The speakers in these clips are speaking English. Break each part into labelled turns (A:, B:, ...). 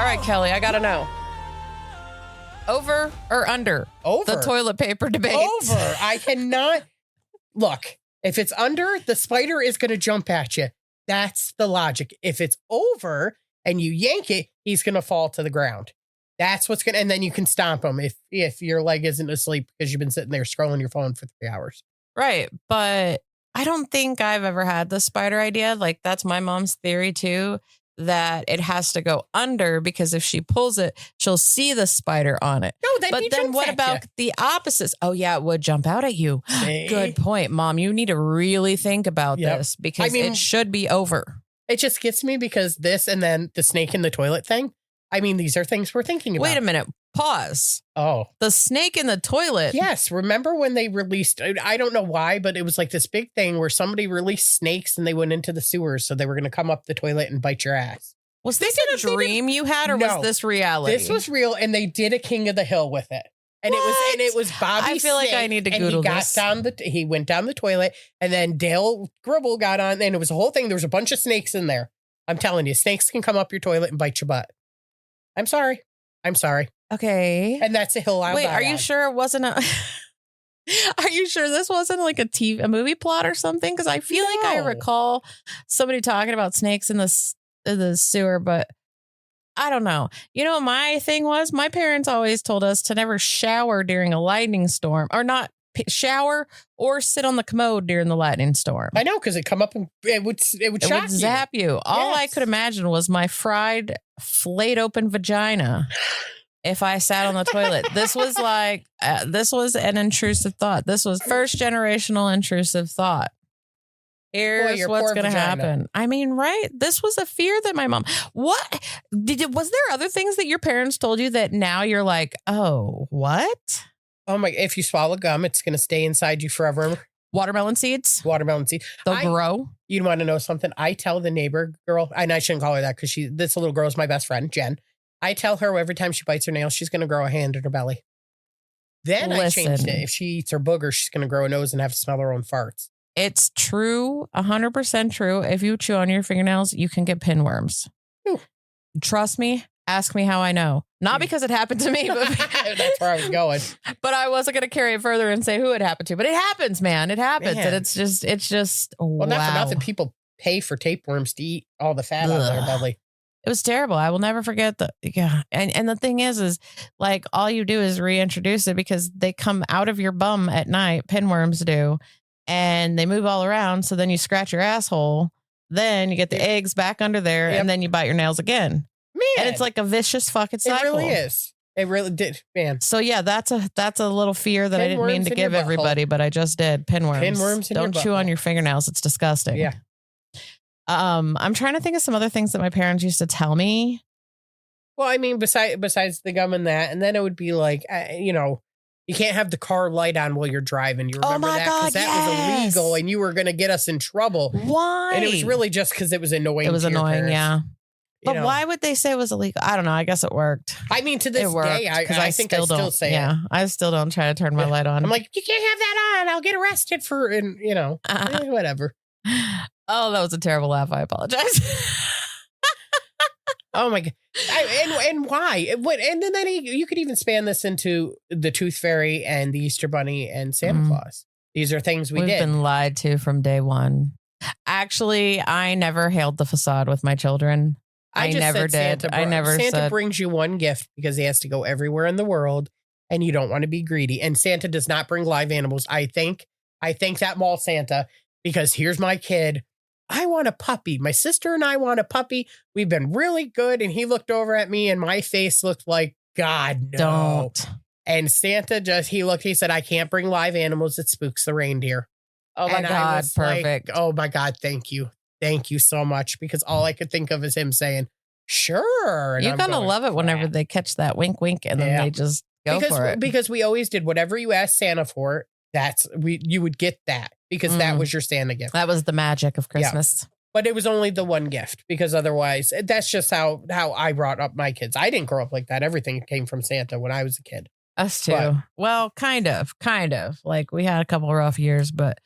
A: right, Kelly, I got to know. Over or under?
B: Over.
A: The toilet paper debate.
B: Over. I cannot. Look, if it's under, the spider is going to jump at you. That's the logic. If it's over and you yank it, he's going to fall to the ground. That's what's going to, and then you can stomp him if your leg isn't asleep because you've been sitting there scrolling your phone for 3 hours.
A: Right. But I don't think I've ever had the spider idea. Like, that's my mom's theory too, that it has to go under because if she pulls it, she'll see the spider on it.
B: No, then
A: but
B: he
A: then
B: jumps
A: what
B: at
A: about
B: you.
A: the opposites? Oh, yeah, it would jump out at you.
B: See?
A: Good point, Mom. You need to really think about this because it should be over.
B: It just gets me because this and then the snake in the toilet thing. I mean, these are things we're thinking about.
A: Wait a minute. Pause.
B: Oh.
A: The snake in the toilet.
B: Yes. Remember when they released, I don't know why, but it was like this big thing where somebody released snakes and they went into the sewers. So they were going to come up the toilet and bite your ass.
A: Was this a dream you had or was this reality?
B: This was real. And they did a King of the Hill with it. And it was Bobby.
A: I feel like I need to Google this.
B: He went down the toilet and then Dale Gribble got on and it was a whole thing. There was a bunch of snakes in there. I'm telling you, snakes can come up your toilet and bite your butt. I'm sorry.
A: Okay.
B: And that's a hill I'll die
A: Wait, are you
B: on.
A: sure it wasn't a... Are you sure this wasn't like a movie plot or something? Because I feel like I recall somebody talking about snakes in the sewer, but I don't know. You know what my thing was? My parents always told us to never shower during a lightning storm or not shower or sit on the commode during the lightning storm.
B: I know, because it come up and it would shock you.
A: Zap you. All I could imagine was my fried, flayed open vagina if I sat on the toilet. This was like, this was an intrusive thought. This was first generational intrusive thought. Here's what's going to happen. I mean, right? This was a fear that my mom, was there other things that your parents told you that now you're like, oh, what?
B: Oh my, if you swallow gum, it's going to stay inside you forever.
A: Watermelon seeds?
B: They'll
A: grow.
B: You want to know something? I tell the neighbor girl, and I shouldn't call her that because this little girl is my best friend, Jen. I tell her every time she bites her nail, she's going to grow a hand in her belly. Then I changed it. If she eats her booger, she's going to grow a nose and have to smell her own farts.
A: It's true, 100% true. If you chew on your fingernails, you can get pinworms.
B: Ooh.
A: Trust me. Ask me how I know. Not because it happened to me, but
B: that's where I was going.
A: But I wasn't going to carry it further and say who it happened to. But it happens, man. It happens.
B: Man.
A: And it's just,
B: well, not for nothing. People pay for tapeworms to eat all the fat out of their belly.
A: It was terrible. I will never forget yeah. And the thing is like all you do is reintroduce it because they come out of your bum at night. Pinworms do. And they move all around. So then you scratch your asshole. Then you get the eggs back under there. And then you bite your nails again.
B: Man.
A: And it's like a vicious fucking cycle.
B: It really is. It really did, man.
A: So yeah, that's a little fear that I didn't mean to give everybody, but I just did. Pinworms.
B: Pinworms in
A: Don't chew on your fingernails. It's disgusting.
B: Yeah.
A: I'm trying to think of some other things that my parents used to tell me.
B: Well, I mean, besides the gum and that, and then it would be like, you can't have the car light on while you're driving. You remember that? Because that was illegal and you were going to get us in trouble.
A: Why?
B: And it was really just because it was annoying.
A: It was annoying, yeah. But why would they say it was illegal? I don't know. I guess it worked.
B: I mean, to this day, I think I still say it.
A: Yeah, I still don't try to turn my light on.
B: I'm like, you can't have that on. I'll get arrested for, whatever.
A: Oh, that was a terrible laugh. I apologize.
B: Oh my God. And why? And then you could even span this into the Tooth Fairy and the Easter Bunny and Santa Claus. These are things we've
A: been lied to from day one. Actually, I never hailed the facade with my children. I never did. Santa brings you one gift because he has to go everywhere in the world and you don't want to be greedy. And Santa does not bring live animals. I thank that mall Santa because here's my kid. I want a puppy. My sister and I want a puppy. We've been really good. And he looked over at me and my face looked like, God, no. Don't.
B: And Santa he said, I can't bring live animals. It spooks the reindeer.
A: Oh my God. Perfect.
B: Like, oh my God. Thank you. Thank you so much. Because all I could think of is him saying, sure. And
A: you're going to love it whenever they catch that wink, wink. And then they just go for it.
B: Because we always did whatever you asked Santa for. You would get that because that was your Santa gift.
A: That was the magic of Christmas.
B: Yeah. But it was only the one gift because otherwise that's just how I brought up my kids. I didn't grow up like that. Everything came from Santa when I was a kid.
A: Us too. But, well, kind of. Like we had a couple of rough years, but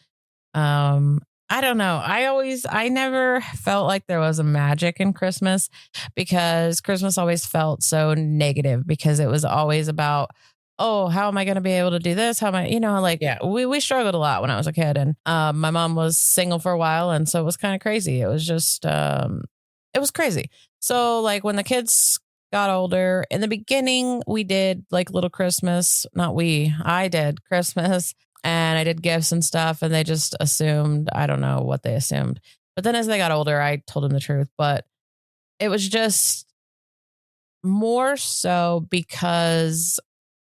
A: I I don't know. I never felt like there was a magic in Christmas because Christmas always felt so negative because it was always about, oh, how am I going to be able to do this? How am I, we struggled a lot when I was a kid, and my mom was single for a while. And so it was kind of crazy. It was just, it was crazy. So like when the kids got older in the beginning, we did like little Christmas, I did Christmas and I did gifts and stuff. And they just assumed, I don't know what they assumed. But then as they got older, I told them the truth, but it was just more so because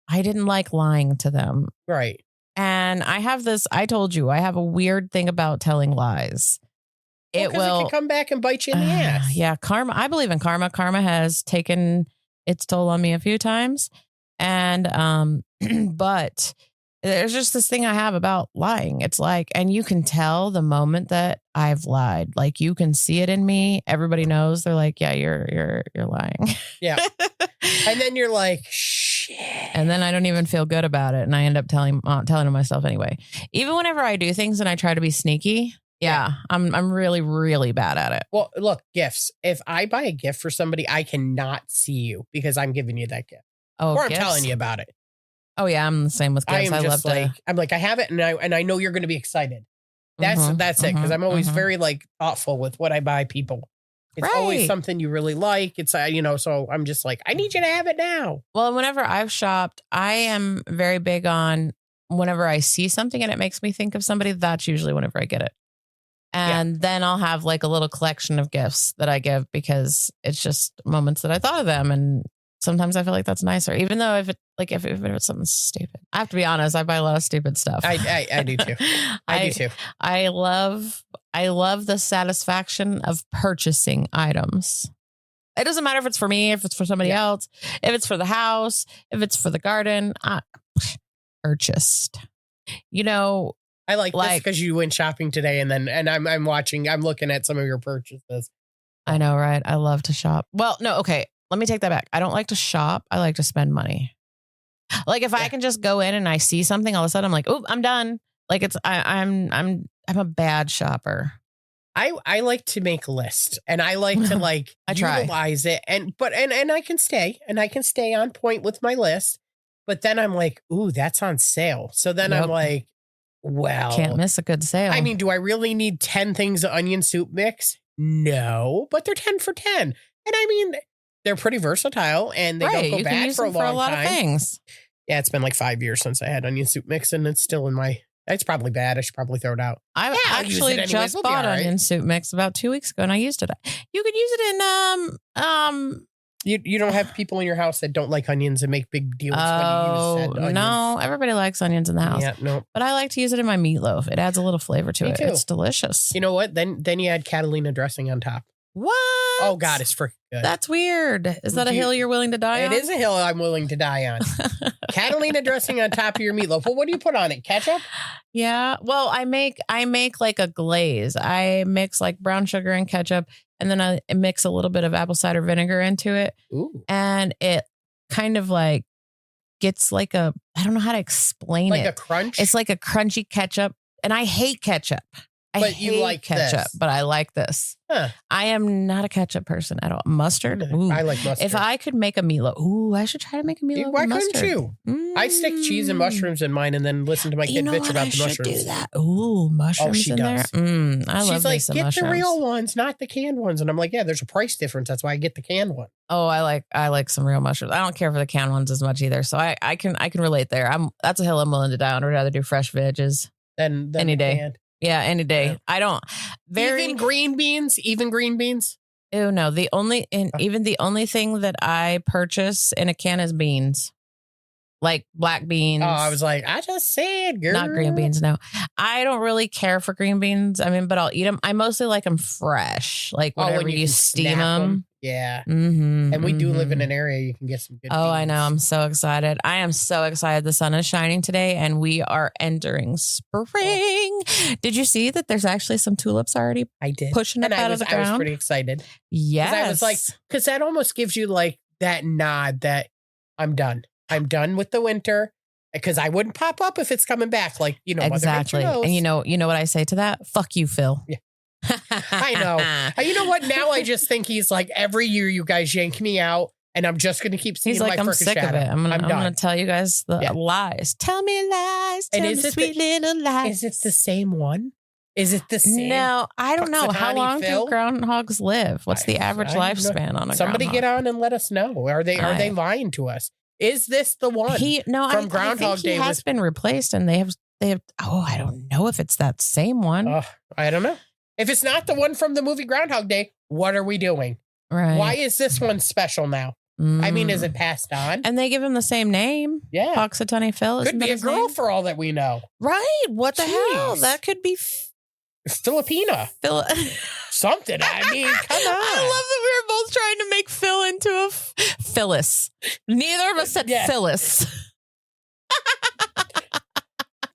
A: I didn't like lying to them.
B: Right.
A: And I told you, I have a weird thing about telling lies.
B: It can come back and bite you in the ass.
A: Yeah. Karma. I believe in karma. Karma has taken its toll on me a few times. And, but there's just this thing I have about lying. It's like, and you can tell the moment that I've lied, like you can see it in me. Everybody knows. They're like, yeah, you're lying.
B: Yeah. And then you're like, shit.
A: And then I don't even feel good about it. And I end up telling myself anyway, even whenever I do things and I try to be sneaky. Yeah, I'm really, really bad at it.
B: Well, look, gifts. If I buy a gift for somebody, I cannot see you because I'm giving you that gift.
A: Oh,
B: or
A: gifts?
B: I'm telling you about it.
A: Oh yeah, I'm the same with gifts.
B: I'm like, I have it, and I know you're going to be excited. That's it, because I'm always very like thoughtful with what I buy people. It's always something you really like. It's so I'm just like, I need you to have it now.
A: Well, whenever I've shopped, I am very big on whenever I see something and it makes me think of somebody. That's usually whenever I get it. And then I'll have like a little collection of gifts that I give because it's just moments that I thought of them. And sometimes I feel like that's nicer, even though if it's something stupid. I have to be honest, I buy a lot of stupid stuff.
B: I do too. I do too.
A: I love the satisfaction of purchasing items. It doesn't matter if it's for me, if it's for somebody else, if it's for the house, if it's for the garden. Purchased.
B: I like this because you went shopping today, and I'm looking at some of your purchases.
A: I know, right? I love to shop. Well, no, okay. Let me take that back. I don't like to shop. I like to spend money. Like if I can just go in and I see something, all of a sudden I'm like, oh, I'm done. Like I'm a bad shopper.
B: I like to make a list, and I like to utilize it, and I can stay on point with my list. But then I'm like, ooh, that's on sale. So then I'm like, well,
A: can't miss a good sale.
B: I mean, do I really need 10 things of onion soup mix? No, but they're 10 for 10. And I mean, they're pretty versatile, and they don't go bad for a long time.
A: Of things.
B: Yeah, it's been like 5 years since I had onion soup mix, and it's still it's probably bad. I should probably throw it out.
A: I actually just bought onion soup mix about 2 weeks ago, and I used it. You could use it in
B: You don't have people in your house that don't like onions and make big deals when you use said onions.
A: No, everybody likes onions in the house.
B: Yeah, no.
A: But I like to use it in my meatloaf. It adds a little flavor to it.
B: Too.
A: It's delicious.
B: You know what? Then you add Catalina dressing on top.
A: What?
B: Oh God, it's freaking good.
A: That's weird. Is that a hill you're willing to die on?
B: It is a hill I'm willing to die on. Catalina dressing on top of your meatloaf. Well, what do you put on it? Ketchup?
A: Yeah. Well, I make like a glaze. I mix like brown sugar and ketchup, and then I mix a little bit of apple cider vinegar into it.
B: Ooh.
A: And it kind of like gets like I don't know how to explain it.
B: Like a crunch?
A: It's like a crunchy ketchup. And I hate ketchup.
B: But you like
A: ketchup, but I like this.
B: Huh.
A: I am not a ketchup person at all. Mustard? Ooh.
B: I like mustard.
A: If I could make a meatloaf, I should try to make a meatloaf.
B: Why couldn't you? I stick cheese and mushrooms in mine, and then listen to my kid bitch about the mushrooms.
A: Do that. Ooh, mushrooms
B: she
A: in
B: does.
A: there. I love
B: She's like, get
A: mushrooms.
B: the real ones, not the canned ones. And I'm like, yeah, there's a price difference. That's why I get the canned one.
A: Oh, I like some real mushrooms. I don't care for the canned ones as much either. So I can relate there. That's a hill I'm willing to die on. I'd rather do fresh veggies
B: than
A: any day.
B: Canned.
A: Yeah, any day. Yeah. I don't.
B: Even green beans.
A: Oh no, even the only thing that I purchase in a can is beans, like black beans.
B: Oh, I was like, I just said, girl.
A: Not green beans. No, I don't really care for green beans. I mean, but I'll eat them. I mostly like them fresh, like whenever you steam them.
B: Yeah.
A: Mm-hmm,
B: and we do live in an area you can get some good beans.
A: I know. I'm so excited. I am so excited. The sun is shining today and we are entering spring. Did you see that there's actually some tulips already pushing up out of the ground?
B: I was pretty excited.
A: Yes.
B: I was like, because that almost gives you like that nod that I'm done. I'm done with the winter. Because I wouldn't pop up if it's coming back. Like,
A: exactly. And you know what I say to that? Fuck you, Phil.
B: Yeah. I know. You know what? Now I just think he's like, every year you guys yank me out and I'm just going to keep seeing my
A: I'm sick
B: shadow.
A: of it. I'm going to tell you guys the lies. Tell me lies. Tell me sweet little lies.
B: Is it the same one? Is it the same?
A: No, I don't know. How long do groundhogs live? What's the average lifespan on a
B: Somebody
A: groundhog?
B: Get on and let us know. Are they lying to us? Is this the one? From Groundhog Day?
A: He has been replaced, and they have. Oh, I don't know if it's that same one.
B: I don't know. If it's not the one from the movie Groundhog Day, what are we doing?
A: Right.
B: Why is this one special now? I mean, is it passed on?
A: And they give him the same name.
B: Yeah.
A: Punxsutawney Phil.
B: Could be a girl for all that we know.
A: Right. What the hell? That could be
B: Filipina. Something. I mean, come on.
A: I love that we were both trying to make Phil into a Phyllis. Neither of us said Phyllis.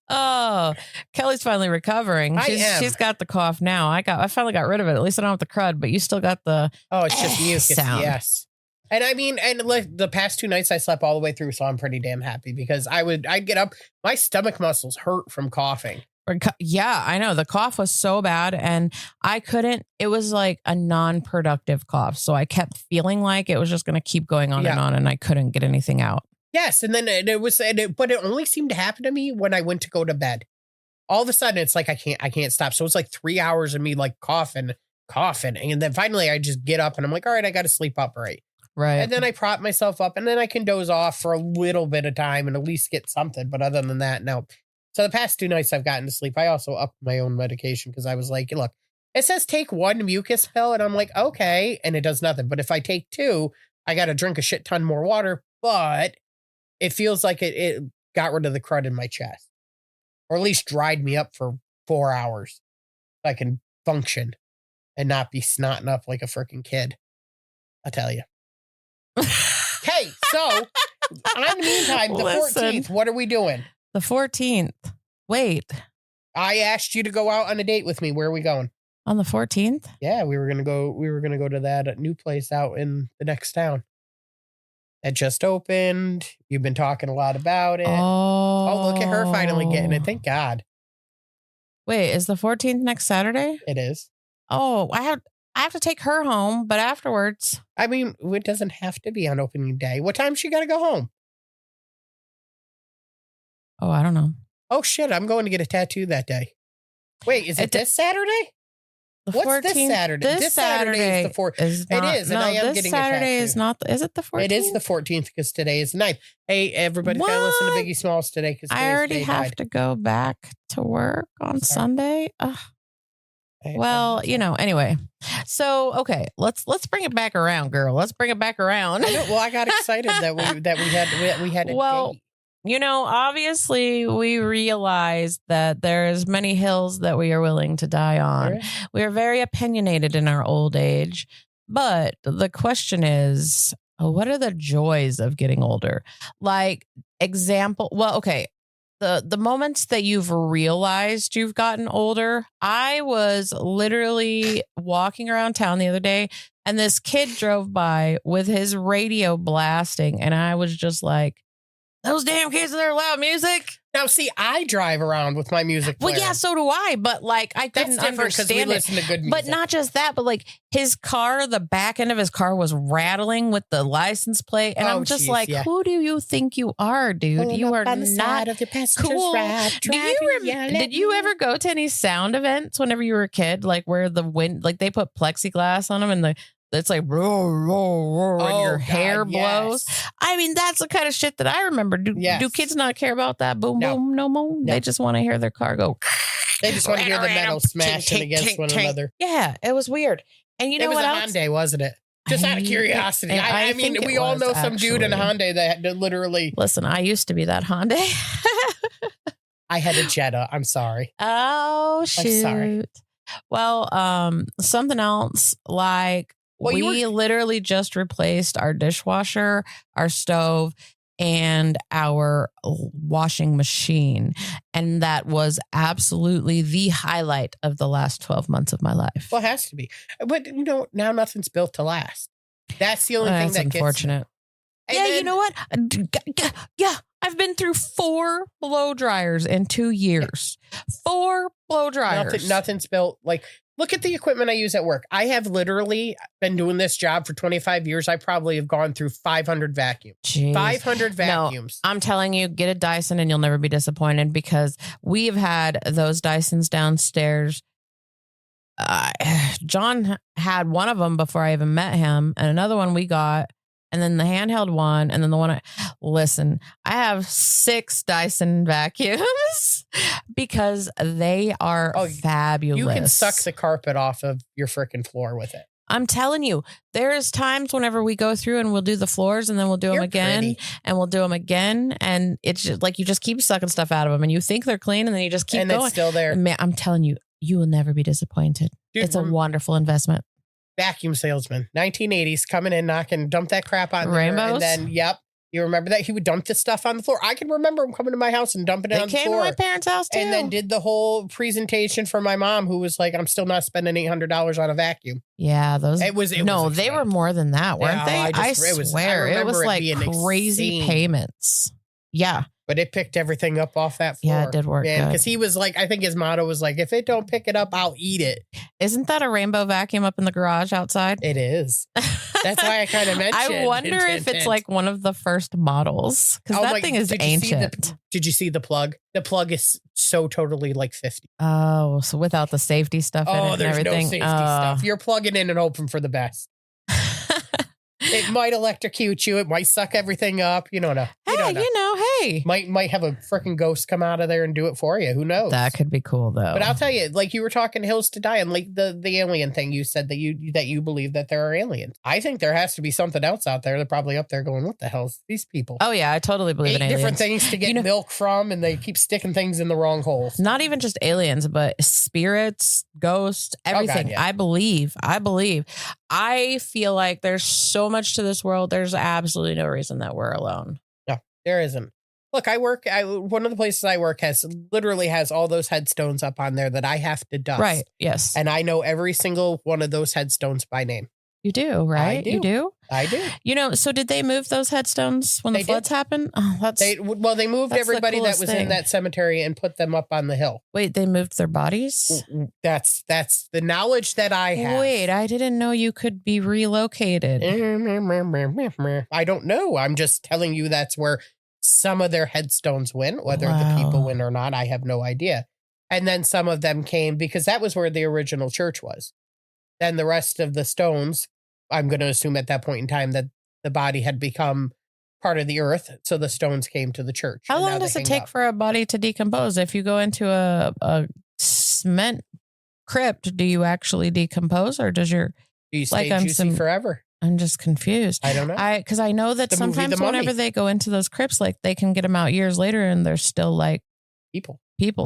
A: Oh, Kelly's finally recovering. She's got the cough now. I finally got rid of it. At least I don't have the crud, but you still got the
B: it's just mucus sound. Yes. And I mean, like the past 2 nights I slept all the way through, so I'm pretty damn happy because I'd get up, my stomach muscles hurt from coughing.
A: Yeah, I know. The cough was so bad and it was like a non-productive cough. So I kept feeling like it was just going to keep going on and on and I couldn't get anything out.
B: Yes. And then but it only seemed to happen to me when I went to go to bed. All of a sudden it's like, I can't stop. So it's like 3 hours of me like coughing. And then finally I just get up and I'm like, all right, I got to sleep upright.
A: Right.
B: And then I prop myself up and then I can doze off for a little bit of time and at least get something. But other than that, no. So the past 2 nights I've gotten to sleep. I also upped my own medication because I was like, look, it says take 1 mucus pill. And I'm like, okay. And it does nothing. But if I take 2, I got to drink a shit ton more water. But it feels like it got rid of the crud in my chest. Or at least dried me up for 4 hours. So I can function and not be snotting up like a freaking kid. I'll tell you. Hey, so in the meantime, the 14th, what are we doing?
A: The 14th. Wait.
B: I asked you to go out on a date with me. Where are we going?
A: On the 14th?
B: Yeah, we were gonna go to that new place out in the next town. It just opened. You've been talking a lot about it. Oh, look at her finally getting it. Thank God.
A: Wait, is the 14th next Saturday?
B: It is.
A: Oh, I have to take her home, but afterwards.
B: I mean, it doesn't have to be on opening day. What time she got to go home?
A: Oh, I don't know.
B: Oh, shit. I'm going to get a tattoo that day. Wait, is it this Saturday? What's this Saturday? This Saturday is the 14th. It is. And I am getting
A: Saturday
B: a tattoo.
A: Is not. Is it the 14th?
B: It is the 14th because today is the 9th. Hey, everybody's got to listen to Biggie Smalls today because
A: I already have to go back to work on Sunday. Well, anyway. So, okay, let's bring it back around, girl. Let's bring it back around.
B: I got excited that we had a date.
A: Obviously we realize that there's many hills that we are willing to die on.
B: Right.
A: We are very opinionated in our old age, but the question is, what are the joys of getting older? Like the moments that you've realized you've gotten older. I was literally walking around town the other day and this kid drove by with his radio blasting. And I was just like, those damn kids with their loud music.
B: Now, see, I drive around with my music player.
A: Well, yeah, so do I. But like, I couldn't understand
B: we listen to good music.
A: But not just that, but like his car, the back end of his car was rattling with the license plate. And I'm just who do you think you are, dude? You are not
B: of the
A: cool. Did you ever go to any sound events whenever you were a kid? Like where the wind, like they put plexiglass on them and it's like roar, roar, roar, and your hair blows. I mean, that's the kind of shit that I remember. Do kids not care about that? Boom, boom, no more. No. They just want to hear their car go.
B: They just want to hear the metal smashing against one another.
A: Yeah, it was weird. And you know what else?
B: It was a Hyundai, wasn't it? Just out of curiosity. I mean, we all know some dude in a Hyundai that had to literally.
A: Listen, I used to be that Hyundai.
B: I had a Jetta. I'm sorry.
A: Oh, shoot. I'm sorry. Well, something else like. We literally just replaced our dishwasher, our stove, and our washing machine. And that was absolutely the highlight of the last 12 months of my life.
B: Well, it has to be. But, now nothing's built to last. That's the only thing that
A: unfortunate.
B: Gets
A: you know what? Yeah, I've been through 4 blow dryers in 2 years. 4 blow dryers.
B: Nothing spilled. Like, look at the equipment I use at work. I have literally been doing this job for 25 years. I probably have gone through 500 vacuums.
A: Jeez.
B: 500 vacuums.
A: No, I'm telling you, get a Dyson and you'll never be disappointed because we've had those Dysons downstairs. John had one of them before I even met him, and another one we got, and then the handheld one, and then the one listen, I have 6 Dyson vacuums because they are fabulous.
B: You can suck the carpet off of your freaking floor with it.
A: I'm telling you, there's times whenever we go through and we'll do the floors and then we'll do them again and we'll do them again. And it's just like you just keep sucking stuff out of them and you think they're clean and then you just keep going.
B: It's still there.
A: Man, I'm telling you, you will never be disappointed. Dude, it's a wonderful investment.
B: Vacuum salesman, 1980s, coming in, knocking, dump that crap on
A: Rainbows.
B: There, and then, you remember that? He would dump this stuff on the floor. I can remember him coming to my house and dumping it on the floor.
A: They came to my parents' house too.
B: And then did the whole presentation for my mom, who was like, I'm still not spending $800 on a vacuum.
A: Yeah, those.
B: It was
A: they were more than that, weren't they? I swear. It was like crazy payments. Yeah.
B: But it picked everything up off that floor.
A: Yeah, it did work good.
B: Because he was like, I think his motto was like, if it don't pick it up, I'll eat it.
A: Isn't that a rainbow vacuum up in the garage outside?
B: It is. That's why I kind of mentioned.
A: I wonder if it's like one of the first models. Because that thing is ancient.
B: Did you see the plug? The plug is so totally like 50.
A: Oh, so without the safety stuff in it and everything.
B: There's no safety stuff. You're plugging in and hoping for the best. It might electrocute you. It might suck everything up. You don't know.
A: Hey.
B: Might have a freaking ghost come out of there and do it for you. Who knows?
A: That could be cool, though.
B: But I'll tell you, like you were talking Hills to Die on, like the alien thing. You said that you believe that there are aliens. I think there has to be something else out there. They're probably up there going, what the hell's these people?
A: Oh, yeah. I totally believe in aliens.
B: Different things to get milk from, and they keep sticking things in the wrong holes.
A: Not even just aliens, but spirits, ghosts, everything. Oh, God, yeah. I believe. I feel like there's so much to this world. There's absolutely no reason that we're alone.
B: No, there isn't. Look, one of the places I work literally has all those headstones up on there that I have to dust.
A: Right. Yes.
B: And I know every single one of those headstones by name.
A: You do, right?
B: I do.
A: You do?
B: I do.
A: So did they move those headstones when the floods happened? Oh,
B: they moved everybody that was in that cemetery and put them up on the hill.
A: Wait, they moved their bodies?
B: That's the knowledge that I have.
A: Wait, I didn't know you could be relocated.
B: I don't know. I'm just telling you that's where some of their headstones went. Whether the people win or not, I have no idea. And then some of them came because that was where the original church was. Then the rest of the stones, I'm going to assume at that point in time that the body had become part of the earth. So the stones came to the church.
A: How long does it take for a body to decompose? If you go into a cement crypt, do you actually decompose or do you
B: stay juicy forever?
A: I'm just confused.
B: I don't know.
A: Because I know that sometimes whenever they go into those crypts, like they can get them out years later and they're still like people.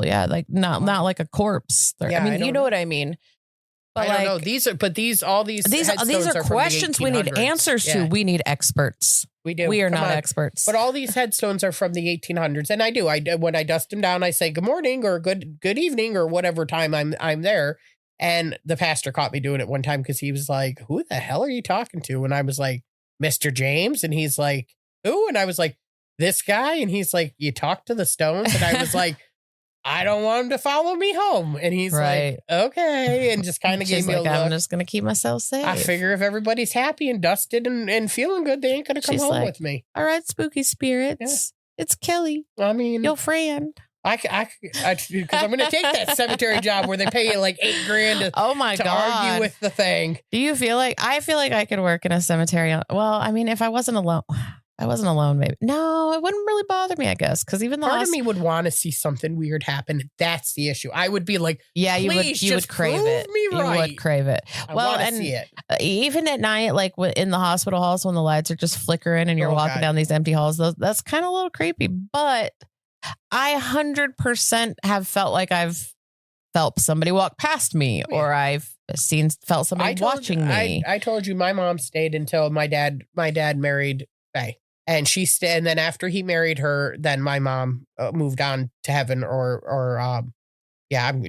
A: Yeah. Like not like a corpse. I mean, you know what I mean?
B: But I don't know. These are
A: questions we need answers to. We need experts.
B: We do.
A: We are not experts.
B: But all these headstones are from the 1800s, and I do. When I dust them down, I say good morning or good evening or whatever time I'm there. And the pastor caught me doing it one time because he was like, "Who the hell are you talking to?" And I was like, "Mr. James," and he's like, "Who?" And I was like, "This guy," and he's like, "You talk to the stones," and I was like, I don't want him to follow me home. And he's like, okay. And just kind of gave me a look.
A: I'm just going to keep myself safe.
B: I figure if everybody's happy and dusted and feling good, they ain't going to come home with me.
A: All right, spooky spirits. Yeah. It's Kelly.
B: I mean,
A: your friend.
B: Because I'm going to take that cemetery job where they pay you like $8,000 to argue with the thing.
A: Do you feel like, I feel like I could work in a cemetery. Well, I mean, if I wasn't alone, maybe. No, it wouldn't really bother me, I guess. Because even
B: part of me would want to see something weird happen. That's the issue. I would be like,
A: yeah, you would crave it. You would crave it.
B: Well, and see it.
A: Even at night, like in the hospital halls when the lights are just flickering and you're walking down these empty halls, that's kind of a little creepy. But I 100% have felt like I've felt somebody walk past me, or I've felt somebody watching me.
B: I told you my mom stayed until my dad married Faye. And and then after he married her, then my mom moved on to heaven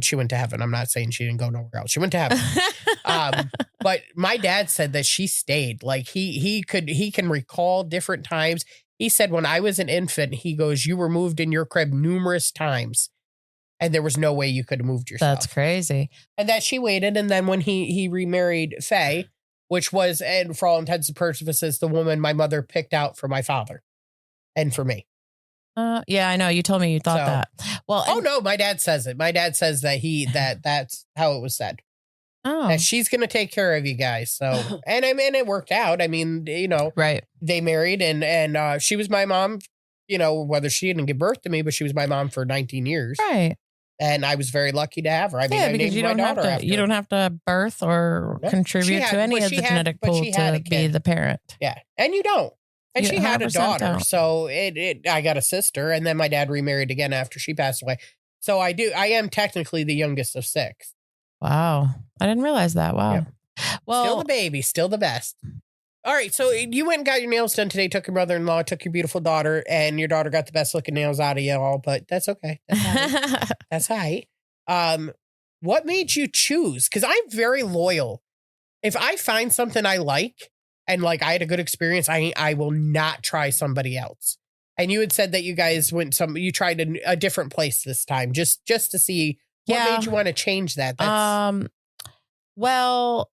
B: she went to heaven. I'm not saying she didn't go nowhere else. She went to heaven. But my dad said that she stayed. Like he can recall different times. He said, when I was an infant, he goes, you were moved in your crib numerous times. And there was no way you could have moved yourself.
A: That's crazy.
B: And that she waited. And then when he remarried Faye, which was, and for all intents and purposes, the woman my mother picked out for my father and for me.
A: Yeah, I know. You told me you thought that. Well,
B: no, my dad says it. My dad says that that's how it was said.
A: Oh,
B: that she's going to take care of you guys. So, and I mean, it worked out. I mean,
A: right.
B: They married and she was my mom, whether she didn't give birth to me, but she was my mom for 19 years.
A: Right.
B: And I was very lucky to have her. I mean,
A: because you don't have to birth or contribute to any of the genetic pool to be the parent.
B: Yeah. And you don't. And she had a daughter. Don't. So I got a sister, and then my dad remarried again after she passed away. So I am technically the youngest of 6.
A: Wow. I didn't realize that. Wow.
B: Yep. Well, still the baby, still the best. All right. So you went and got your nails done today, took your mother-in-law, took your beautiful daughter, and your daughter got the best looking nails out of you all, but that's okay. That's all right. What made you choose? Because I'm very loyal. If I find something I like and like I had a good experience, I will not try somebody else. And you had said that you guys you tried a different place this time just to see what made you want to change that.
A: Well,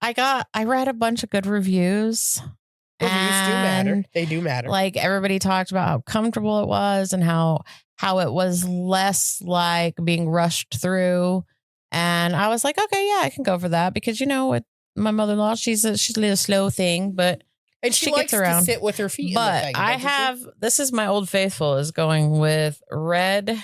A: I read a bunch of good reviews.
B: Reviews do matter. They do matter.
A: Like everybody talked about how comfortable it was and how it was less like being rushed through. And I was like, okay, yeah, I can go for that because with my mother-in-law, she's a little slow thing, but
B: and she likes
A: gets around.
B: To sit with her feet.
A: But
B: in the
A: thing, this is my old faithful is going with red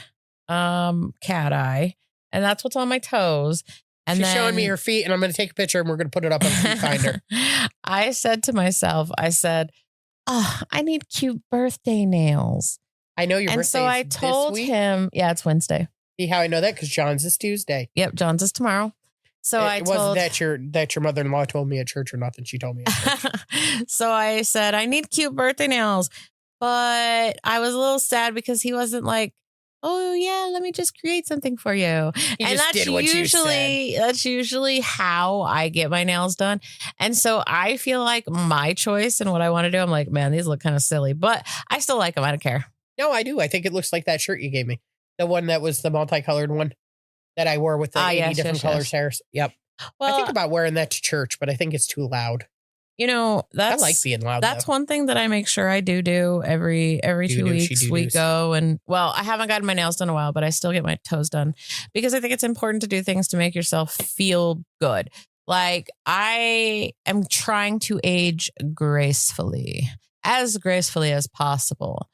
A: cat eye, and that's what's on my toes. And
B: she's showing me her feet, and I'm going to take a picture, and we're going to put it up on Feet Finder.
A: I said to myself, I need cute birthday nails.
B: I know your birthday.
A: And so I told him, yeah, it's Wednesday.
B: See how I know that? Because John's is Tuesday.
A: Yep, John's is tomorrow. So
B: wasn't that your mother-in-law told me at church or nothing. She told me at church.
A: So I said, I need cute birthday nails. But I was a little sad because he wasn't like, oh yeah, let me just create something for you.
B: And
A: that's usually how I get my nails done. And so I feel like my choice and what I want to do, I'm like, man, these look kind of silly, but I still like them. I don't care.
B: No, I do. I think it looks like that shirt you gave me. The one that was the multicolored one that I wore with the 80 different colors hairs. Yep. Well, I think about wearing that to church, but I think it's too loud.
A: I
B: like being loud.
A: That's one thing that I make sure I do every 2 weeks. We go and I haven't gotten my nails done in a while, but I still get my toes done because I think it's important to do things to make yourself feel good. Like I am trying to age gracefully as possible.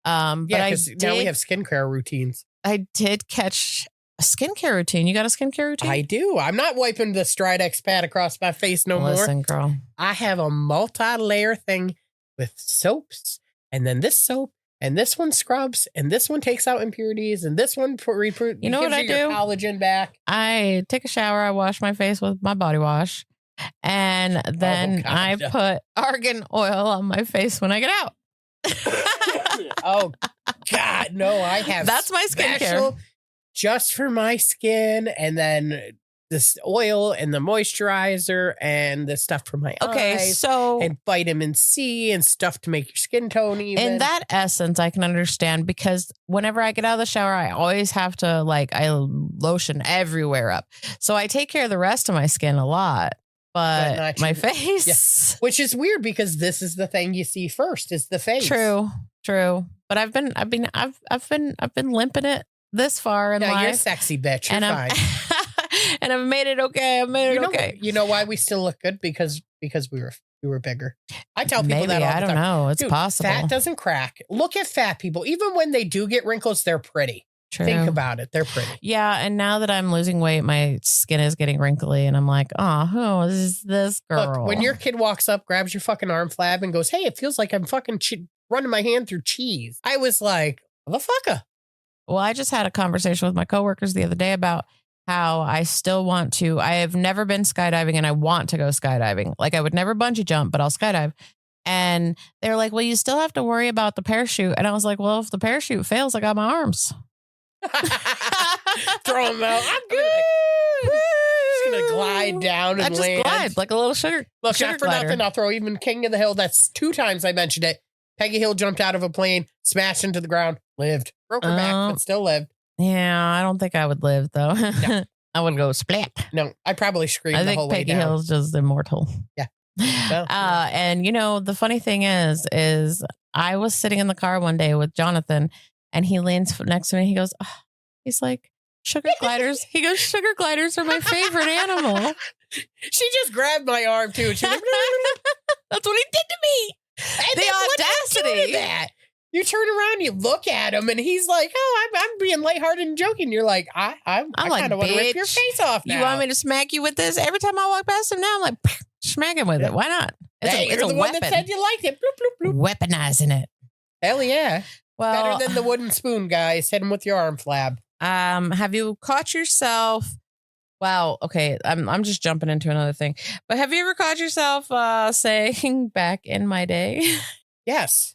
A: But
B: now we have skincare routines.
A: I did catch a skincare routine. You got a skincare routine?
B: I do. I'm not wiping the Stridex pad across my face no more.
A: Listen, girl.
B: I have a multi-layer thing with soaps, and then this soap, and this one scrubs, and this one takes out impurities, and this one
A: what I do?
B: Your collagen back.
A: I take a shower. I wash my face with my body wash, and then I put argan oil on my face when I get out.
B: Oh God, no! I have
A: that's my skincare.
B: Just for my skin, and then this oil and the moisturizer and the stuff for my eyes.
A: So
B: and vitamin C and stuff to make your skin tone even.
A: In that essence, I can understand because whenever I get out of the shower, I always have to I lotion everywhere up. So I take care of the rest of my skin a lot, but my face,
B: yeah. Which is weird because this is the thing you see first is the face.
A: True. But I've been limping it this far in life.
B: You're a sexy bitch. You're fine.
A: And I've made it okay. Okay.
B: You know why we still look good? Because we were bigger. I tell people that all the time.
A: I don't know. It's possible.
B: Fat doesn't crack. Look at fat people. Even when they do get wrinkles, they're pretty.
A: True.
B: Think about it. They're pretty.
A: Yeah. And now that I'm losing weight, my skin is getting wrinkly and I'm like, oh, who is this girl?
B: Look, when your kid walks up, grabs your fucking arm flab and goes, hey, it feels like I'm fucking running my hand through cheese. I was like, motherfucker.
A: Well, I just had a conversation with my coworkers the other day about how I still want to. I have never been skydiving and I want to go skydiving. Like I would never bungee jump, but I'll skydive. And they were like, well, you still have to worry about the parachute. And I was like, well, if the parachute fails, I got my arms.
B: Throw them out. I'm good. Just going to glide down and land.
A: Glide like a little sugar.
B: Look, not for nothing, I'll throw even King of the Hill. That's 2 times I mentioned it. Peggy Hill jumped out of a plane, smashed into the ground, lived. Broke her back, but still lived.
A: Yeah, I don't think I would live, though. No. I would go splat.
B: No, I probably screamed the whole way down.
A: I think Peggy Hill's just immortal.
B: Yeah. Well,
A: and, the funny thing is I was sitting in the car one day with Jonathan, and he leans next to me. He goes, he's like, sugar gliders. He goes, sugar gliders are my favorite animal.
B: She just grabbed my arm, too. She went,
A: that's what he did to me.
B: And the audacity. That? You turn around, you look at him, and he's like, I'm being lighthearted and joking. You're like, I kind of want to rip your face off now.
A: You want me to smack you with this? Every time I walk past him now, I'm like, smack him with it. Why not?
B: It's a
A: weapon.
B: One that said you liked it. Bloop, bloop, bloop.
A: Weaponizing it.
B: Hell yeah.
A: Well,
B: better than the wooden spoon, guys. Hit him with your arm flab.
A: Have you caught yourself? Wow. Okay. I'm just jumping into another thing. But have you ever caught yourself saying back in my day?
B: Yes.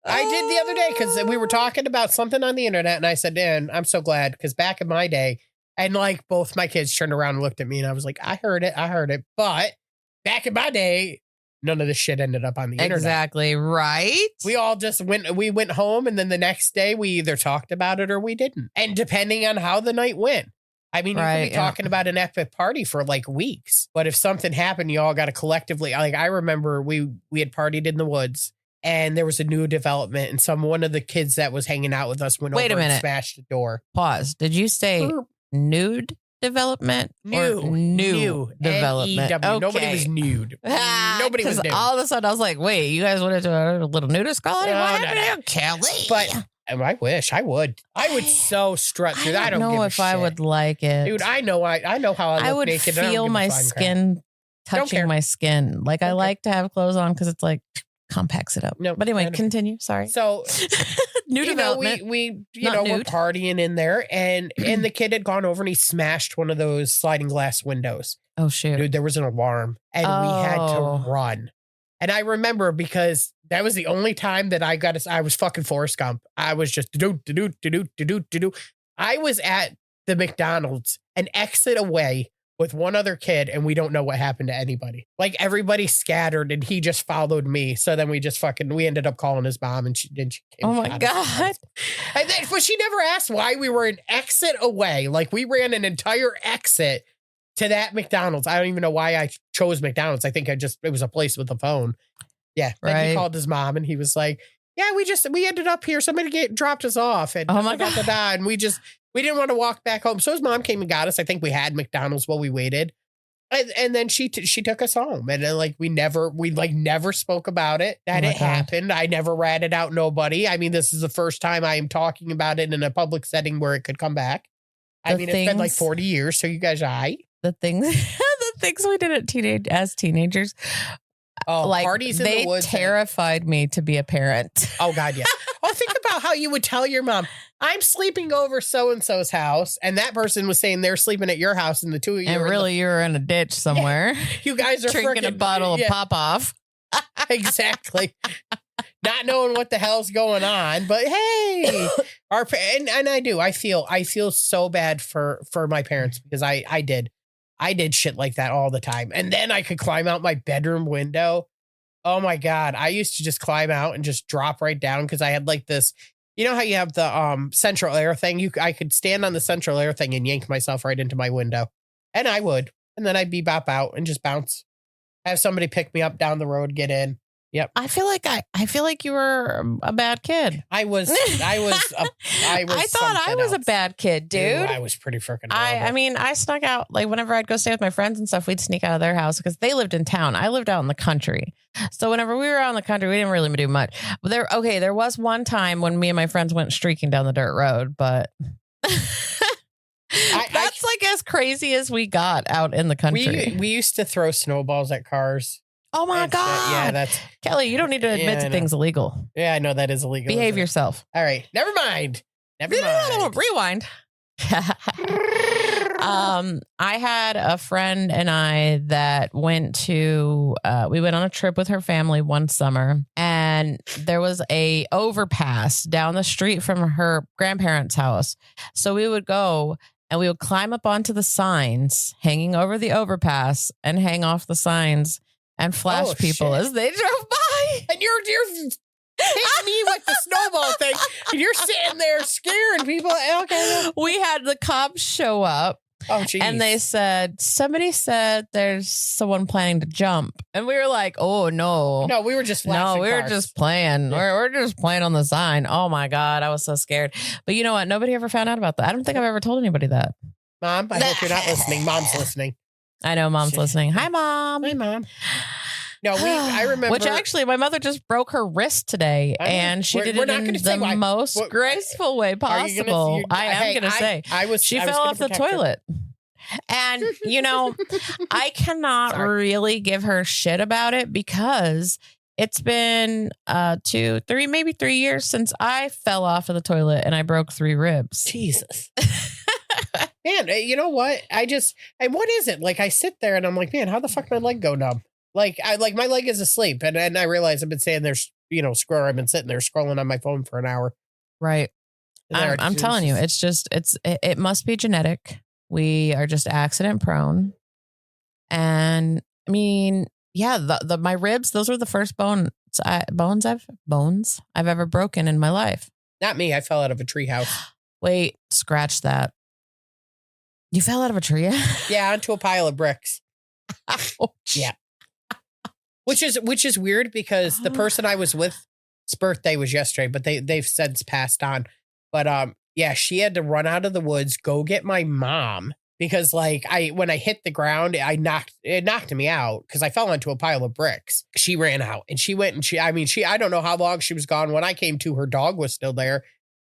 B: I did the other day because we were talking about something on the internet, and I said, Dan, I'm so glad because back in my day, and like both my kids turned around and looked at me, and I was like, I heard it. But back in my day, none of this shit ended up on the internet.
A: Exactly. Right.
B: We all just went home, and then the next day we either talked about it or we didn't. And depending on how the night went. I mean, you could be talking about an epic party for like weeks, but if something happened, you all got to collectively, like I remember we had partied in the woods. And there was a new development, and one of the kids that was hanging out with us went over and smashed the door.
A: Pause. Did you say nude development? New development.
B: Okay. Nobody was nude. Nobody was nude.
A: All of a sudden, I was like, wait, you guys wanted to do a little nudist quality? What happened to Kelly?
B: But I wish I would. I would so strut through that. I don't know if
A: I would like it.
B: Dude, I know how I look naked.
A: I would feel my skin touching my skin. Like I like to have clothes on because it's like compacts it up. No, but anyway, continue. Sorry.
B: So new development. We we're partying in there, and the kid had gone over and he smashed one of those sliding glass windows.
A: Oh shoot.
B: Dude, there was an alarm and we had to run. And I remember because that was the only time that I was fucking Forrest Gump. I was just do. I was at the McDonald's an exit away with one other kid, and we don't know what happened to anybody. Like everybody scattered, and he just followed me. So then we ended up calling his mom, and she came.
A: Oh my God.
B: And then, but she never asked why we were an exit away. Like we ran an entire exit to that McDonald's. I don't even know why I chose McDonald's. I think it was a place with a phone. Yeah. Then he called his mom, and he was like, yeah, we ended up here. Somebody dropped us off. And
A: oh my God.
B: And we didn't want to walk back home. So his mom came and got us. I think we had McDonald's while we waited. And then she took us home. And then we never spoke about it, that it happened. I never ratted out nobody. I mean, this is the first time I am talking about it in a public setting where it could come back. It's been like 40 years. So you guys, the
A: things we did as teenagers.
B: Oh, parties in the woods.
A: They terrified me to be a parent.
B: Oh, God, yeah. Oh, think about how you would tell your mom, I'm sleeping over so-and-so's house. And that person was saying they're sleeping at your house, and the two of you
A: you're in a ditch somewhere.
B: Yeah, you guys are
A: drinking a bottle of pop-off.
B: Exactly. Not knowing what the hell's going on. But hey, and I do. I feel so bad for my parents because I did shit like that all the time. And then I could climb out my bedroom window. Oh my God. I used to just climb out and just drop right down because I had like this, you know how you have the central air thing? I could stand on the central air thing and yank myself right into my window. And I would. And then I'd bebop out and just bounce. Have somebody pick me up down the road, get in. Yep.
A: I feel like you were a bad kid.
B: I was. I
A: thought I was a bad kid, dude.
B: I was pretty freaking.
A: I mean, I snuck out like whenever I'd go stay with my friends and stuff. We'd sneak out of their house because they lived in town. I lived out in the country, so whenever we were out in the country, we didn't really do much. But there was one time when me and my friends went streaking down the dirt road, but. That's like as crazy as we got out in the country.
B: We used to throw snowballs at cars.
A: Oh my God.
B: Yeah, that's
A: Kelly, you don't need to admit to things illegal.
B: Yeah, I know that is illegal.
A: Behave yourself.
B: All right. Never mind.
A: Rewind. I had a friend and I that went we went on a trip with her family one summer, and there was a overpass down the street from her grandparents' house. So we would go and we would climb up onto the signs hanging over the overpass and hang off the signs and flash people as they drove by.
B: And you're hit me with the snowball thing. And you're sitting there scaring people. Okay.
A: We had the cops show up.
B: Oh, geez.
A: And they said, somebody said there's someone planning to jump. And we were like, oh, no.
B: No, we were just flashing
A: were
B: cars.
A: just playing. Yeah. We're just playing on the sign. Oh, my God. I was so scared. But you know what? Nobody ever found out about that. I don't think I've ever told anybody that.
B: Mom, I hope you're not listening. Mom's listening.
A: I know Mom's listening. Hi, Mom.
B: Hi, Mom. No, I remember.
A: Which actually, my mother just broke her wrist today, and she did it in the most graceful way possible. I am going to say. She fell off the toilet. And, you know, I cannot really give her shit about it because it's been 2, 3, maybe 3 years since I fell off of the toilet and I broke 3 ribs.
B: Jesus. Man, you know what? And what is it? Like, I sit there and I'm like, man, how the fuck my leg go numb? Like, my leg is asleep. And I realize I've been saying there's, I've been sitting there scrolling on my phone for an hour.
A: Right. I'm telling you, it must be genetic. We are just accident prone. And I mean, yeah, my ribs, those were the first bones I've ever broken in my life.
B: Not me. I fell out of a treehouse.
A: Wait, scratch that. You fell out of a tree?
B: Yeah, onto a pile of bricks.
A: Ouch.
B: Yeah. Which is weird because the person I was with, his birthday was yesterday, but they've since passed on. But yeah, she had to run out of the woods, go get my mom because when I hit the ground, it knocked me out because I fell onto a pile of bricks. She ran out and she went and I don't know how long she was gone. When I came to, her dog was still there.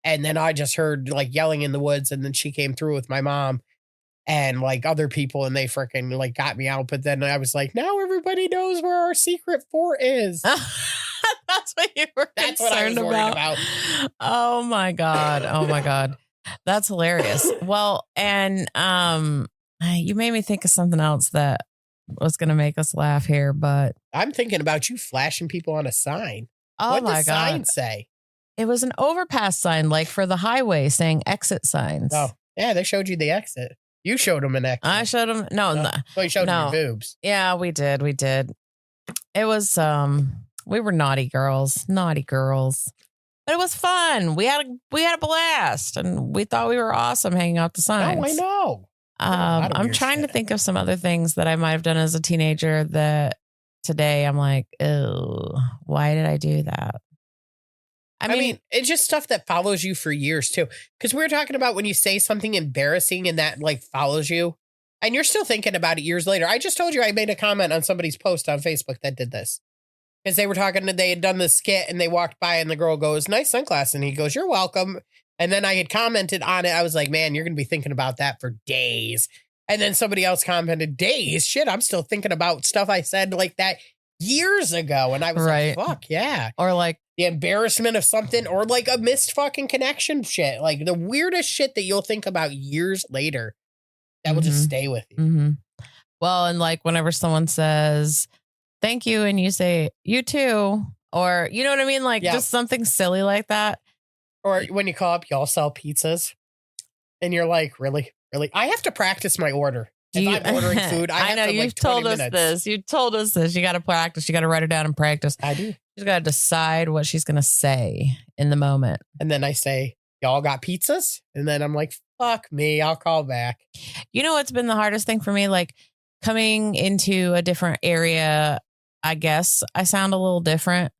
B: And then I just heard yelling in the woods, and then she came through with my mom and other people, and they freaking got me out. But then I was like, now everybody knows where our secret fort is.
A: That's what you were
B: That's what I was worried about.
A: Oh my God. Oh my God. That's hilarious. Well, and you made me think of something else that was going to make us laugh here, but
B: I'm thinking about you flashing people on a sign.
A: Oh
B: what
A: my
B: does
A: God.
B: sign say?
A: It was an overpass sign, for the highway saying exit signs.
B: Oh, yeah. They showed you the exit. You showed them an exit.
A: I showed them. No.
B: Well, you showed them your boobs.
A: Yeah, we did. It was, we were naughty girls. But it was fun. We had a blast, and we thought we were awesome hanging out the signs.
B: Oh, I know.
A: I'm trying to think of some other things that I might have done as a teenager that today I'm like, oh, why did I do that?
B: I mean, it's just stuff that follows you for years too. Because we were talking about when you say something embarrassing and that follows you, and you're still thinking about it years later. I just told you I made a comment on somebody's post on Facebook that did this. Because they had done this skit and they walked by and the girl goes, nice sunglasses. And he goes, you're welcome. And then I had commented on it. I was like, man, you're going to be thinking about that for days. And then somebody else commented, days? Shit, I'm still thinking about stuff I said like that years ago. And I was like, fuck, yeah.
A: Or
B: the embarrassment of something, or a missed fucking connection shit. The weirdest shit that you'll think about years later that will just stay with you.
A: Mm-hmm. Well, and whenever someone says, thank you, and you say, you too, or you know what I mean? Just something silly like that.
B: Or when you call up, y'all sell pizzas. And you're like, really? I have to practice my order. If I'm ordering food, I know you've told us this.
A: You told us this. You got to practice. You got to write it down and practice.
B: I do.
A: She's got to decide what she's going to say in the moment.
B: And then I say, y'all got pizzas? And then I'm like, fuck me. I'll call back.
A: You know what's been the hardest thing for me? Coming into a different area, I guess I sound a little different.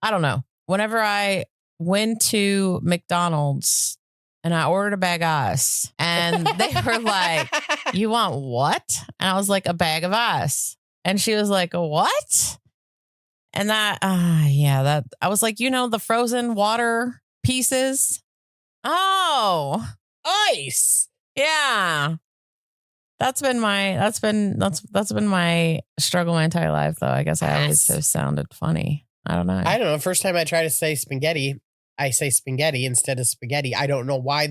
A: I don't know. Whenever I went to McDonald's and I ordered a bag of ice, and they were like, you want what? And I was like, a bag of ice. And she was like, what? And that I was like, the frozen water pieces. Oh,
B: ice.
A: Yeah. That's been my struggle my entire life, though. I guess I always have sounded funny. I don't know.
B: First time I try to say spaghetti, I say spaghetti instead of spaghetti. I don't know why I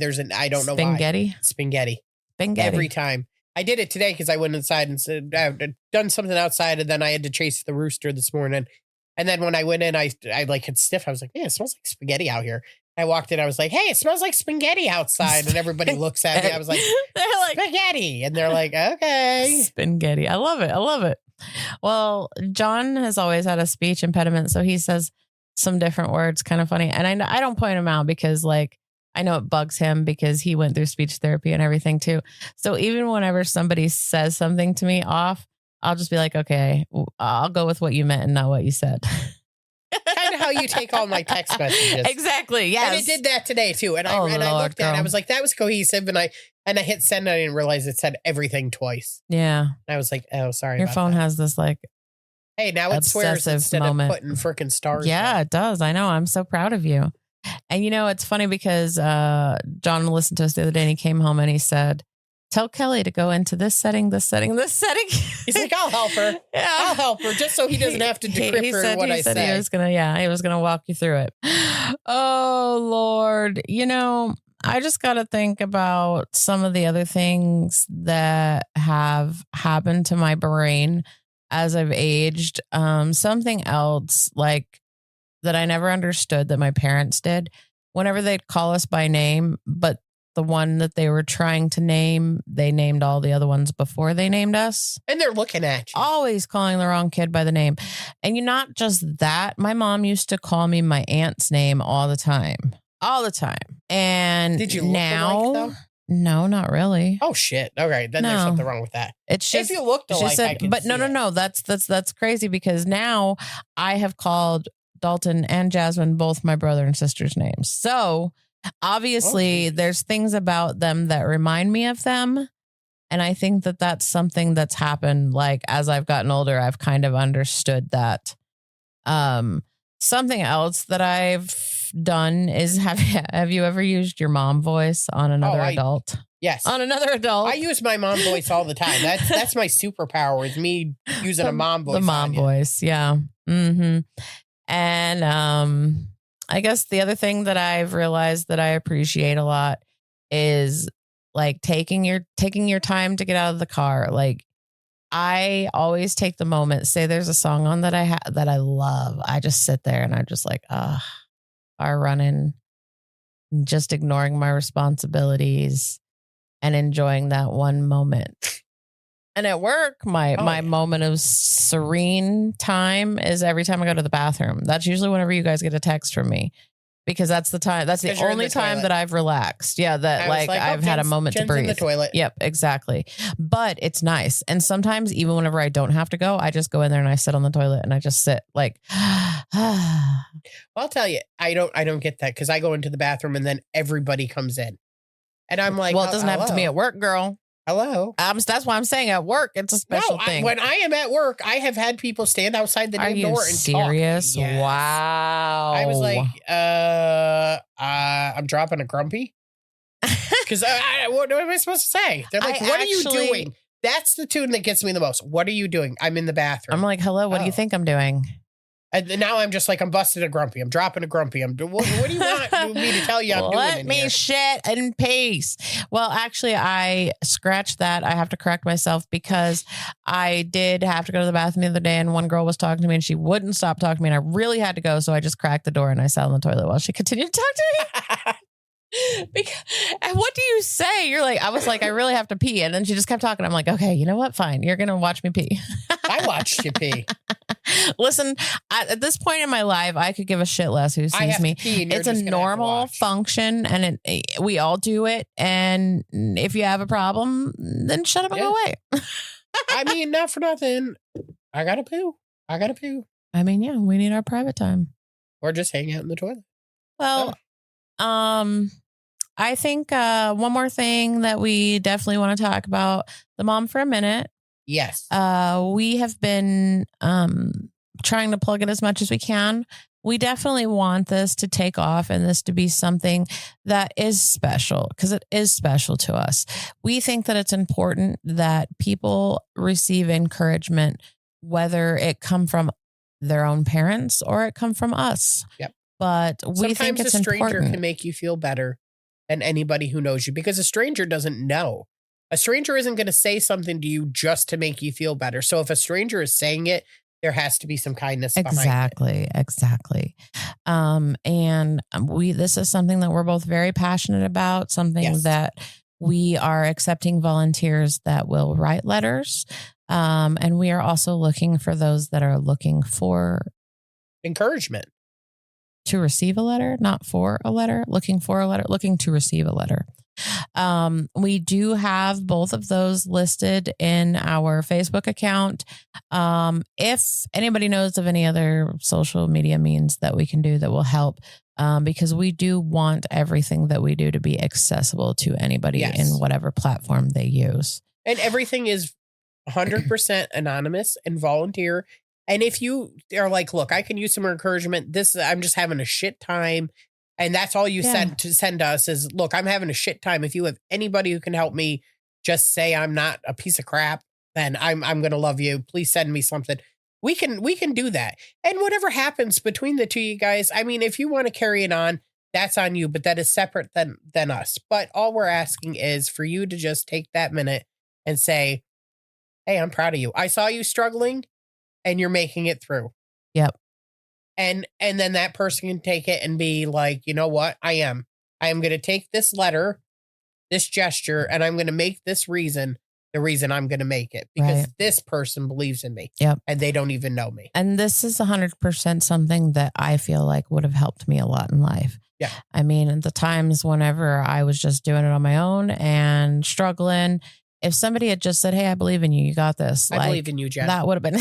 B: don't know why. Spaghetti. Every time. I did it today because I went inside and said, I've done something outside, and then I had to chase the rooster this morning. And then when I went in, I had sniffed. I was like, man, it smells like spaghetti out here. I walked in. I was like, hey, it smells like spaghetti outside. And everybody looks at me. I was like, they're like, spaghetti. And they're like, okay.
A: Spaghetti. I love it. Well, John has always had a speech impediment. So he says some different words, kind of funny. And I don't point them out because like, I know it bugs him because he went through speech therapy and everything too. So even whenever somebody says something to me off, I'll just be like, okay, I'll go with what you meant and not what you said.
B: Kind of how you take all my text messages.
A: Exactly. Yes.
B: And I did that today too. And I looked at it, I was like, that was cohesive. And I hit send and I didn't realize it said everything twice.
A: Yeah. And
B: I was like, oh, sorry.
A: Your phone has this like,
B: hey, now it swears instead of putting freaking stars.
A: Yeah, it does. I know. I'm so proud of you. And you know, it's funny because John listened to us the other day and he came home and he said, tell Kelly to go into this setting, this setting, this setting.
B: He's like, I'll help her.
A: Yeah.
B: I'll help her just so he doesn't have to decrypt what I say.
A: He was gonna walk you through it. Oh Lord. You know, I just got to think about some of the other things that have happened to my brain as I've aged. Something else like that I never understood that my parents did. Whenever they'd call us by name, but the one that they were trying to name, they named all the other ones before they named us.
B: And they're looking at you.
A: Always calling the wrong kid by the name. And you not just that, my mom used to call me my aunt's name all the time. All the time. And
B: did you look
A: now,
B: alike, though?
A: No, not really.
B: Oh shit. Okay. Then there's something wrong with that.
A: It's just,
B: if you looked alike, I can
A: but
B: see
A: no. That's crazy because now I have called Dalton and Jasmine both my brother and sister's names. So obviously there's things about them that remind me of them. And I think that that's something that's happened. Like as I've gotten older, I've kind of understood that. Something else that I've done is have you ever used your mom voice on another adult?
B: Yes.
A: On another adult.
B: I use my mom voice all the time. That's my superpower is me using a mom voice.
A: The mom voice. Yeah. Mm-hmm. And I guess the other thing that I've realized that I appreciate a lot is like taking your time to get out of the car. Like I always take the moment, say there's a song on that I love. I just sit there and I'm just like, are running, just ignoring my responsibilities and enjoying that one moment. And at work, my moment of serene time is every time I go to the bathroom. That's usually whenever you guys get a text from me. Because that's the time. That's the only time that I've relaxed. Yeah, that like I've had a moment to breathe.
B: In the toilet.
A: Yep, exactly. But it's nice. And sometimes even whenever I don't have to go, I just go in there and I sit on the toilet and I just sit like.
B: Well, I'll tell you, I don't get that because I go into the bathroom and then everybody comes in, and I'm like,
A: well, it doesn't happen to me at work, girl.
B: Hello.
A: That's why I'm saying at work, it's a special thing.
B: When I am at work, I have had people stand outside the damn door and
A: serious?
B: Talk. Yes.
A: Wow.
B: I was like, I'm dropping a grumpy. Because what am I supposed to say? They're like, what are you doing? That's the tune that gets me the most. What are you doing? I'm in the bathroom.
A: I'm like, hello, what do you think I'm doing?
B: And now I'm just like, I'm busted a grumpy. I'm dropping a grumpy. What do you want me to tell you I'm doing
A: Let me here? Shit in peace. Well, actually, I scratched that. I have to correct myself because I did have to go to the bathroom the other day and one girl was talking to me and she wouldn't stop talking to me and I really had to go. So I just cracked the door and I sat on the toilet while she continued to talk to me. And what do you say? You're like, I was like, I really have to pee. And then she just kept talking. I'm like, okay, you know what? Fine. You're going to watch me pee.
B: I watched you pee.
A: Listen, at this point in my life, I could give a shit less who sees me. It's a normal function and we all do it. And if you have a problem, then shut up and go away.
B: I mean, not for nothing. I got to poo.
A: I mean, yeah, we need our private time.
B: Or just hang out in the toilet.
A: Well, I think one more thing that we definitely want to talk about, the mom for a minute.
B: Yes.
A: We have been trying to plug it as much as we can. We definitely want this to take off and this to be something that is special because it is special to us. We think that it's important that people receive encouragement, whether it come from their own parents or it come from us.
B: Yep.
A: But we think it's important. Sometimes a stranger
B: can make you feel better than anybody who knows you because a stranger doesn't know. A stranger isn't going to say something to you just to make you feel better. So if a stranger is saying it, there has to be some kindness behind it. Exactly.
A: And this is something that we're both very passionate about, something that we are accepting volunteers that will write letters. And we are also looking for those that are looking for
B: encouragement.
A: to receive a letter, not for a letter, looking for a letter, looking to receive a letter. We do have both of those listed in our Facebook account. If anybody knows of any other social media means that we can do that will help, because we do want everything that we do to be accessible to anybody in whatever platform they use.
B: And everything is 100% anonymous and volunteer. And if you are like, look, I can use some encouragement. I'm just having a shit time. And that's all you said to send us is, look, I'm having a shit time. If you have anybody who can help me, just say I'm not a piece of crap, then I'm going to love you. Please send me something. We can do that. And whatever happens between the two of you guys, I mean, if you want to carry it on, that's on you, but that is separate than us. But all we're asking is for you to just take that minute and say, hey, I'm proud of you. I saw you struggling and you're making it through.
A: Yep.
B: And then that person can take it and be like, you know what? I am going to take this letter, this gesture, and I'm going to make this reason the reason I'm going to make it because this person believes in me.
A: Yep.
B: And they don't even know me.
A: And this is 100% something that I feel like would have helped me a lot in life.
B: Yeah.
A: I mean, at the times whenever I was just doing it on my own and struggling, if somebody had just said, hey, I believe in you, you got this.
B: I believe in you, Jen.
A: That would have been,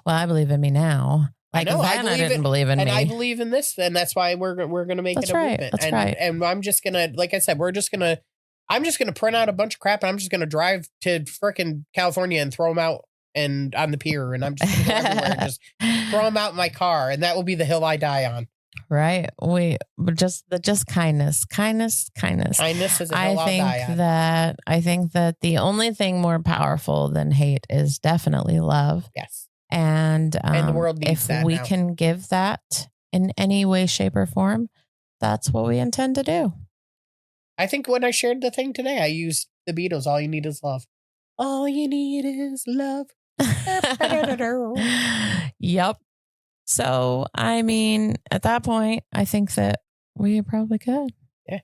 A: well, I believe in me now. Like,
B: I know.
A: I didn't believe in me.
B: And I believe in this. And that's why we're going to make it a movement.
A: That's right.
B: And I'm just going to, like I said, I'm just going to print out a bunch of crap and I'm just going to drive to frickin' California and throw them out and on the pier. And I'm just going to go everywhere and just throw them out in my car. And that will be the hill I die on.
A: Right. Just kindness. Kindness
B: is a hill I'll die on.
A: I think that the only thing more powerful than hate is definitely love.
B: Yes.
A: And
B: the world needs that
A: if we
B: now.
A: can give that in any way, shape, or form, that's what we intend to do.
B: I think when I shared the thing today, I used the Beatles. All you need is love. All you need is love.
A: Yep. So, I mean, at that point, I think that we probably could.
B: Yeah.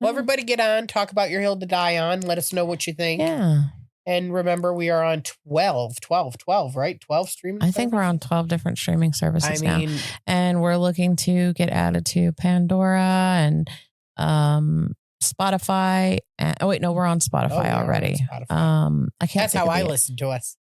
B: Well, everybody get on, talk about your hill to die on. Let us know what you think.
A: Yeah.
B: And remember, we are on 12, right? 12 streaming
A: I think we're on 12 different streaming services now. And we're looking to get added to Pandora and Spotify. Oh, wait, no, we're on Spotify already. I can't.
B: That's how I listen to us.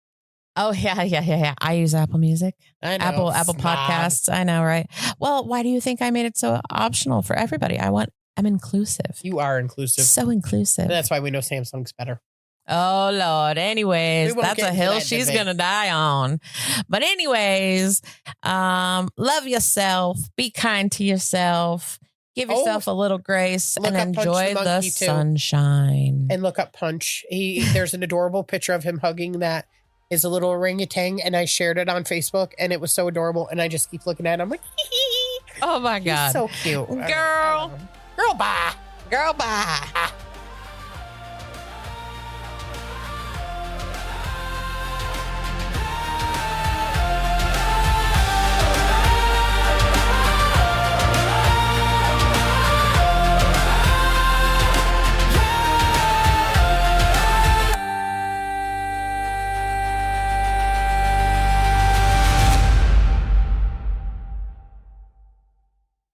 A: Oh, yeah. I use Apple Music.
B: I know.
A: Apple Podcasts. I know, right? Well, why do you think I made it so optional for everybody? I'm inclusive.
B: You are inclusive.
A: So inclusive.
B: And that's why we know Samsung's better.
A: Oh, Lord. Anyways, that's a hill she's going to die on. But anyways, love yourself. Be kind to yourself. Give yourself a little grace and enjoy the sunshine.
B: And look up Punch. There's an adorable picture of him hugging that is a little orangutan. And I shared it on Facebook and it was so adorable. And I just keep looking at it. I'm like,
A: oh my God.
B: He's so cute.
A: Girl.
B: Girl, bye.